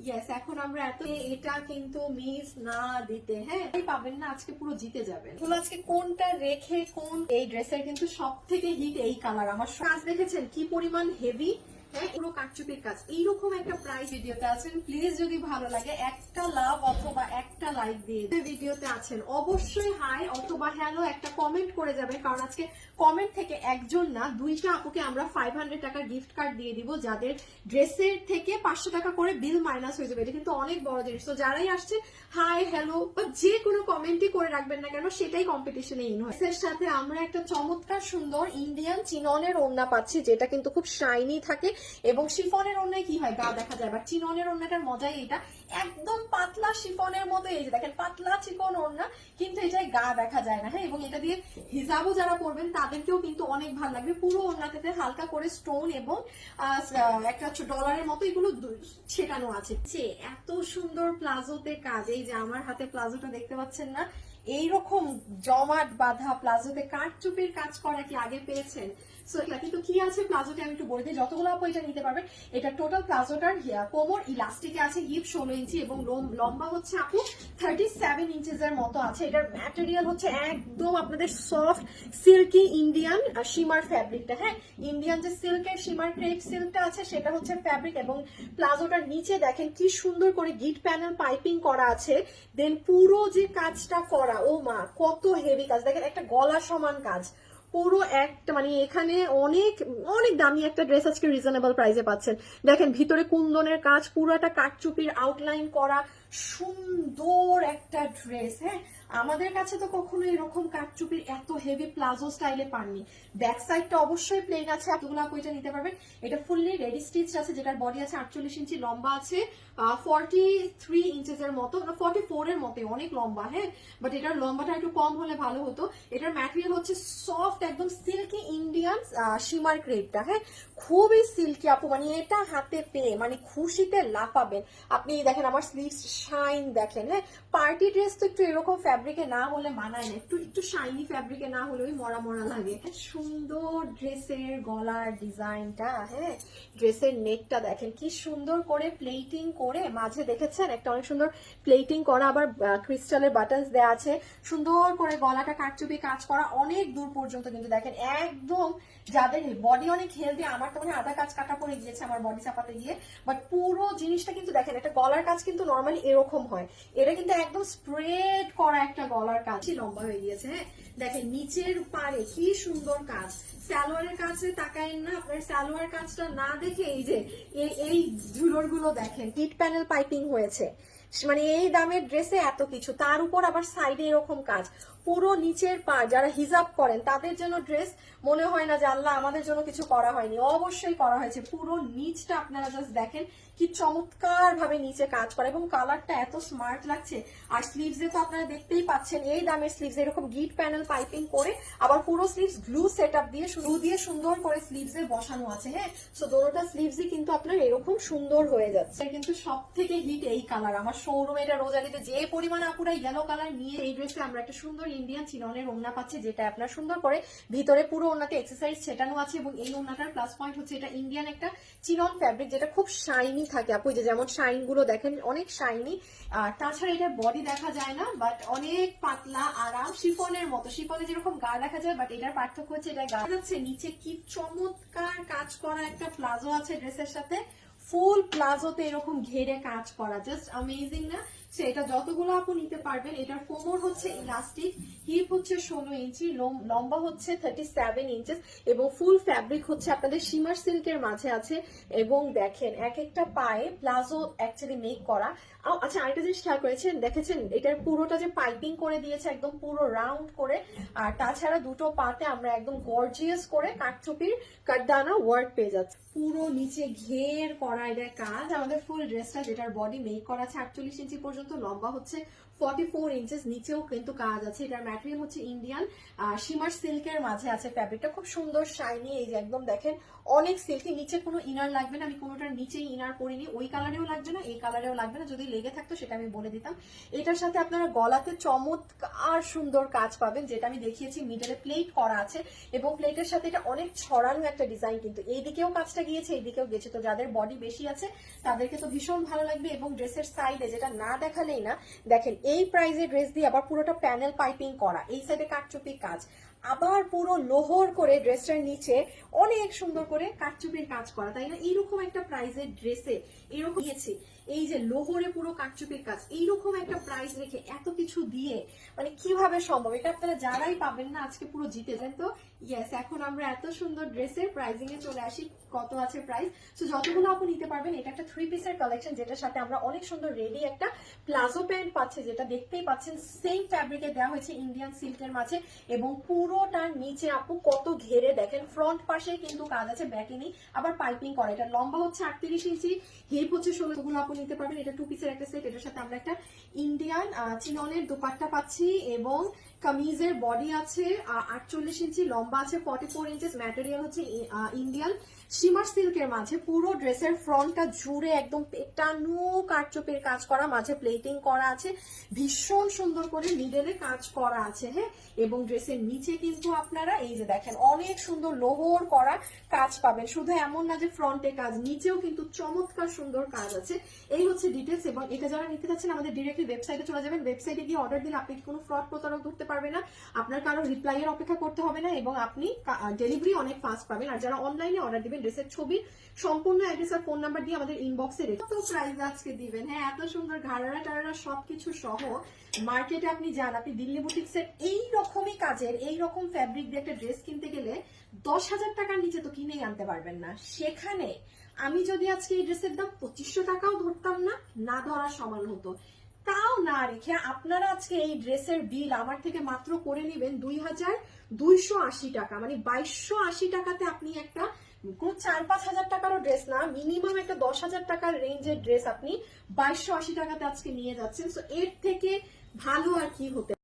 Yes, এখন আমরা এটা কিন্তু মিস না দিতে, হ্যাঁ পাবেন না, আজকে পুরো জিতে যাবেন। আজকে কোনটা রেখে কোন, এই ড্রেসের কিন্তু সব থেকে হিট এই কালার। আমার কাজ দেখেছেন কি পরিমাণ হেভি, হ্যাঁ পুরো কাটচুপির কাজ। এইরকম একটা প্রাইস ভিডিওতে আছেন, প্লিজ যদি ভালো লাগে একটা লাভ অথবা একটা লাইক দিয়ে ভিডিওতে আছেন অবশ্যই হাই অথবা হ্যালো একটা কমেন্ট করে যাবেন, কারণ আজকে কমেন্ট থেকে একজন না দুইটা আপুকে আমরা 500 টাকার গিফট কার্ড দিয়ে দিব, যাদের ড্রেসের থেকে 500 টাকা করে বিল মাইনাস হয়ে যাবে। এটা কিন্তু অনেক বড় জিনিস। তো যারাই আসছে হাই হ্যালো বা যে কোনো কমেন্টই করে রাখবেন না কেন, সেটাই কম্পিটিশনে ইন হয়। এর সাথে আমরা একটা চমৎকার সুন্দর ইন্ডিয়ান চিননের ওড়না পাচ্ছি, যেটা কিন্তু খুব শাইনি থাকে এবং শিফনের ওড়নায় কি হয় গা দেখা যায়, বাট চিননের ওড়নাটার মজাই এটা, একদম পাতলা শিফনের মতো। এই যে দেখেন পাতলা চিকন ওড়না, কিন্তু এটাই গা দেখা যায় না, হ্যাঁ। এবং এটা দিয়ে হিজাবও যারা পরবেন তাদেরকেও কিন্তু অনেক ভালো লাগবে। পুরো ওড়নাতে হালকা করে স্টোন এবং একটা ডলারের মতো এগুলো ছেটানো আছে। এত সুন্দর প্লাজোতে কাজ, এই যে আমার হাতে প্লাজোটা দেখতে পাচ্ছেন না, এইরকম জমাট বাঁধা প্লাজোতে কাঠচুপির কাজ করা কি আগে পেয়েছেন? সো এটা কিন্তু কি আছে প্লাজোতে আমি একটু বলে দিই, যতগুলো আপু এটা নিতে পারবেন। এটা টোটাল প্লাজোটার কোমর ইলাস্টিকে আছে হিপ 16 ইঞ্চি এবং লম্বা হচ্ছে আপু 37 ইঞ্চেস এর মতো আছে। এটার ম্যাটেরিয়াল হচ্ছে একদম আপনাদের সফট সিল্কি ইন্ডিয়ান শিমার ফ্যাব্রিকটা, হ্যাঁ ইন্ডিয়ান যে সিল্কের শিমার ক্রেপ সিল্কটা আছে সেটা হচ্ছে ফ্যাব্রিক। এবং প্লাজোটার নিচে দেখেন কি সুন্দর করে গিট প্যানেল পাইপিং করা আছে। দেন পুরো যে কাজটা করা, ও মা কত হেভি কাজ, দেখেন একটা গলা সমান কাজ পুরো একটা, মানে এখানে অনেক অনেক দামি একটা ড্রেস আজকে রিজনেবল প্রাইসে পাচ্ছেন। দেখেন ভিতরে কুন্দনের কাজ, পুরোটা কাঠচুপির আউটলাইন করা সুন্দর একটা ড্রেস, হ্যাঁ আমাদের কাছে তো কখনো এরকম কাঠচুপির এত হেভি প্লাজো স্টাইলে পাননি। ব্যাক সাইডটা অবশ্যই প্লেন আছে, এতগুলো কইটা নিতে পারবেন। এটা ফুললি রেডি স্টিচ আছে, যেটার বডি আছে 48 ইঞ্চি, লম্বা আছে 43 ইঞ্চেস এর মতো, 44 এর মতো, অনেক লম্বা, হ্যাঁ বাট এটার লম্বাটা একটু কম হলে ভালো হতো। এটার ম্যাটেরিয়াল হচ্ছে সফট একদম সিল্কি ইন্ডিয়ান শিমার ক্রেপটা, হ্যাঁ খুবই সিল্কি আপু, মানে এটা হাতে পেয়ে মানে খুশিতে লাফাবেন আপনি। দেখেন আমার স্লিভস শাইন দেখেন, হ্যাঁ পার্টি ড্রেস তো একটু এরকম ফ্যাব্রিকে না হলে মানায় না, একটু একটু শাইনি ফ্যাব্রিকে না হলে ওই মরা মরা লাগে। সুন্দর ড্রেসের গলার ডিজাইনটা, হ্যাঁ ড্রেসের নেকটা দেখেন কি সুন্দর করে প্লেটিং করে, মাঝে দেখেছেন একটা অনেক সুন্দর প্লেটিং করা, আবার ক্রিস্টালের বাটনস দেওয়া আছে, সুন্দর করে গলাটা কাটচুপি কাজ করা অনেক দূর পর্যন্ত। কিন্তু দেখেন একদম যাদের বডি অনেক হেলদি, আমার তো মানে আধা কাজ কাটা পড়ে গিয়েছে আমার বডি চাপাতে গিয়ে, বাট পুরো জিনিসটা কিন্তু দেখেন একটা গলার কাজ কিন্তু নর্মালি এরকম হয়, এটা কিন্তু একদম স্প্রেড করা একটা গলার কাজ, লম্বা হয়ে গিয়েছে, হ্যাঁ দেখেন নিচের পারে কি সুন্দর কাজ। সালোয়ারের কাছে তাকায়েন না, আপনার সালোয়ার কাজটা না দেখে এই যে এই ঝুলোর গুলো দেখেন হিট প্যানেল পাইপিং হয়েছে, মানে এই দামের ড্রেসে এত কিছু, তার উপর আবার সাইডে এরকম কাজ। পুরো নিচের পা যারা হিজাব করেন তাদের জন্য ড্রেস মনে হয় না যে আল্লাহ আমাদের জন্য কিছু করা হয়নি, অবশ্যই করা হয়েছে। পুরো নিচটা আপনারা জাস্ট দেখেন কি চমৎকার ভাবে নিচে কাজ করে এবং কালারটা এত স্মার্ট লাগছে। আর স্লিভসে তো আপনারা দেখতেই পাচ্ছেন এই দামের স্লিভস এরকম গিট প্যানেল পাইপিং করে, আবার পুরো স্লিভস গ্লু সেটআপ দিয়ে সুন্দর করে স্লিভসে বসানো আছে, হ্যাঁ সো দোনোটা স্লিভসই কিন্তু আপনার এরকম সুন্দর হয়ে যাচ্ছে। কিন্তু সব থেকে হিট এই কালার, আমার শোরুমে এটা রোজালিতে যে পরিমাণ আপুরা ইয়েলো কালার নিয়ে, এই ড্রেসে আমরা একটা সুন্দর ইন্ডিয়ান চিননের ওড়না পাচ্ছি, যেটা আপনার সুন্দর করে ভিতরে পুরো ওড়নাতে এক্সারসাইজ ছেটানো আছে। এবং এই ওড়নাটার প্লাস পয়েন্ট হচ্ছে এটা ইন্ডিয়ান একটা চিনন ফ্যাব্রিক, যেটা খুব শাইনি থাকে আপু, যে যেমন শাইন গুলো দেখেন অনেক শাইনি। আর তাছাড়া এটার বডি দেখা যায় না, বাট অনেক পাতলা আরাম, শিফনের মতো, শিফনে যেরকম গা দেখা যায়, বাট এটার পার্থক্য হচ্ছে এটা গা যাচ্ছে। নিচে কি চমৎকার কাজ করা একটা প্লাজো আছে ড্রেসের সাথে, ফুল প্লাজোতে এরকম ঘেরে কাজ করা, জাস্ট অ্যামেজিং না? এটা যতগুলো আপু নিতে পারবেন। এটার কোমর হচ্ছে ইলাস্টিক, হিপ হচ্ছে 16 ইঞ্চি, লম্বা হচ্ছে 37 ইঞ্চেস এবং ফুল ফ্যাব্রিক হচ্ছে আপনাদের শিমার সিল্কের মাঝে আছে। এবং দেখেন এক একটা পায়ে প্লাজো অ্যাকচুয়ালি মেক করা। আচ্ছা আরেকটা জিনিস খেয়াল করেছেন, দেখেছেন এটার পুরোটা যে পাইপিং করে দিয়েছে একদম পুরো রাউন্ড করে, আর তাছাড়া দুটো পাতে আমরা একদম গর্জিয়াস করে কাঠচুপির কাঠদানা ওয়ার্ক পেয়ে যাচ্ছে। পুরো নিচে ঘের করা এটা কাজ। আমাদের ফুল ড্রেসটা যেটার বডি মেক করা আছে 48 ইঞ্চি পর্যন্ত, লম্বা হচ্ছে 44 ইঞ্চেস, নিচেও কিন্তু কাজ আছে। এটার ম্যাটেরিয়াল হচ্ছে ইন্ডিয়ান শিমার সিল্কের মাঝে আছে ফ্যাব্রিকটা, খুব সুন্দর শাইনি। এই যে একদম দেখেন অনেক সিল্কি, নিচে কোনো ইনার লাগবে না, আমি কোনোটার নিচেই ইনার করিনি, ওই কালারেও লাগবে না, এই কালারেও লাগবে না, যদি লেগে থাকতো সেটা আমি বলে দিতাম। এটার সাথে আপনারা গলাতে চমৎকার সুন্দর কাজ পাবেন, যেটা আমি দেখিয়েছি, মিডলে প্লেট করা আছে এবং প্লেটের সাথে এটা অনেক ছড়ানো একটা ডিজাইন, কিন্তু এইদিকেও কাজটা গিয়েছে, এইদিকেও গেছে, তো যাদের বডি বেশি আছে তাদেরকে তো ভীষণ ভালো লাগবে। এবং ড্রেসের সাইডে যেটা না দেখালেই না, দেখেন এই প্রাইজের ড্রেস দিয়ে আবার পুরোটা প্যানেল পাইপিং করা, এই সাইডে কাটচুপি কাজ, আবার পুরো লোহর করে ড্রেসটার নিচে অনেক সুন্দর করে কাটচুপির কাজ করা, তাই না? এইরকম একটা প্রাইজের ড্রেসে এরকম দিয়েছি, এই যে লোহরে পুরো কাটচুপির কাজ, এইরকম একটা প্রাইস রেখে এত কিছু দিয়ে মানে কিভাবে সম্ভব? এটা আপনারা যারাই পাবেন না আজকে পুরো জিতে যান। তো ইয়েস, এখন আমরা এত সুন্দর ড্রেসের প্রাইজিং এ চলে আসি। কত আছে প্রাইস? তো যতগুলো আপনি নিতে পারবেন, এটা একটা 3 পিসের কালেকশন, যেটার সাথে আমরা অনেক সুন্দর রেডি একটা প্লাজো প্যান্ট পাচ্ছি, যেটা দেখতেই পাচ্ছেন সেম ফ্যাব্রিকে দেওয়া হয়েছে ইন্ডিয়ান সিল্কের মাঝে, এবং পুরোটার নিচে আপু কত ঘেরে দেখেন, ফ্রন্ট পাশে কিন্তু কাজ আছে, ব্যাকে নেই, আবার পাইপিং করা। এটা লম্বা হচ্ছে 38 ইঞ্চি, হিপ হচ্ছে 16, গুলো আপনি নিতে পারবেন। এটা 2 পিসের একটা সেট, এটার সাথে আমরা একটা ইন্ডিয়ান চিননের দোপাট্টা পাচ্ছি, এবং কামিজের বডি আছে 48 ইঞ্চি, লম্বা আছে 44 ইঞ্চেস, ম্যাটেরিয়াল হচ্ছে ইন্ডিয়ান শিমার সিল্কের মাঝে, পুরো ড্রেসের ফ্রন্টটা জুড়ে একদম পেটানো কারচুপির কাজ করা, মাঝে প্লেটিং করা আছে, ভীষণ সুন্দর করে মিডলে কাজ করা আছে, হ্যাঁ। এবং ড্রেসের নিচে কিন্তু আপনারা এই যে দেখেন অনেক সুন্দর লোহর করা কাজ পাবেন, শুধু এমন না যে ফ্রন্টে কাজ, নিচেও কিন্তু চমৎকার সুন্দর কাজ আছে। এই হচ্ছে ডিটেলস। এবং এটা যারা নিতে চাচ্ছেন আমাদের ডিরেক্টলি ওয়েবসাইটে চলে যাবেন, ওয়েবসাইটে গিয়ে অর্ডার দিলে আপনি কোনো ফ্রড প্রতারক ধরতে পারবে না, আপনার কারো রিপ্লাই এর অপেক্ষা করতে হবে না, এবং আপনি ডেলিভারি অনেক ফাস্ট পাবেন। আর যারা অনলাইনে অর্ডার দিবেন, ড্রেসের ছবি সম্পূর্ণ অ্যাড্রেস আর ফোন নাম্বার দিয়ে আমাদের ইনবক্সে রেখে তো প্রাইস আজকে দিবেন, হ্যাঁ। এত সুন্দর ঘাড়ারা টাড়ারা সবকিছু সহ মার্কেটে আপনি যান, আপনি দিল্লি বুটিক্সের এই রকমই কাজের এই রকম ফ্যাব্রিক দিয়ে একটা ড্রেস কিনতে গেলে 10,000 টাকার নিচে তো কিনেই আনতে পারবেন না। সেখানে আমি যদি আজকে এই ড্রেসের দাম 2500 টাকাও ধরতাম না, না ধরার সমান হতো। তাও না রেখে আপনারা আজকে এই ড্রেসের বিল আমার থেকে মাত্র করে নেবেন 2,280 টাকা, মানে 2280 টাকাতে আপনি একটা কোন 4-5 হাজার টাকারও ড্রেস না, মিনিমাম একটা 10,000 টাকার রেঞ্জের ড্রেস আপনি 2280 টাকাতে আজকে নিয়ে যাচ্ছেন। সো এর থেকে ভালো আর কি হতে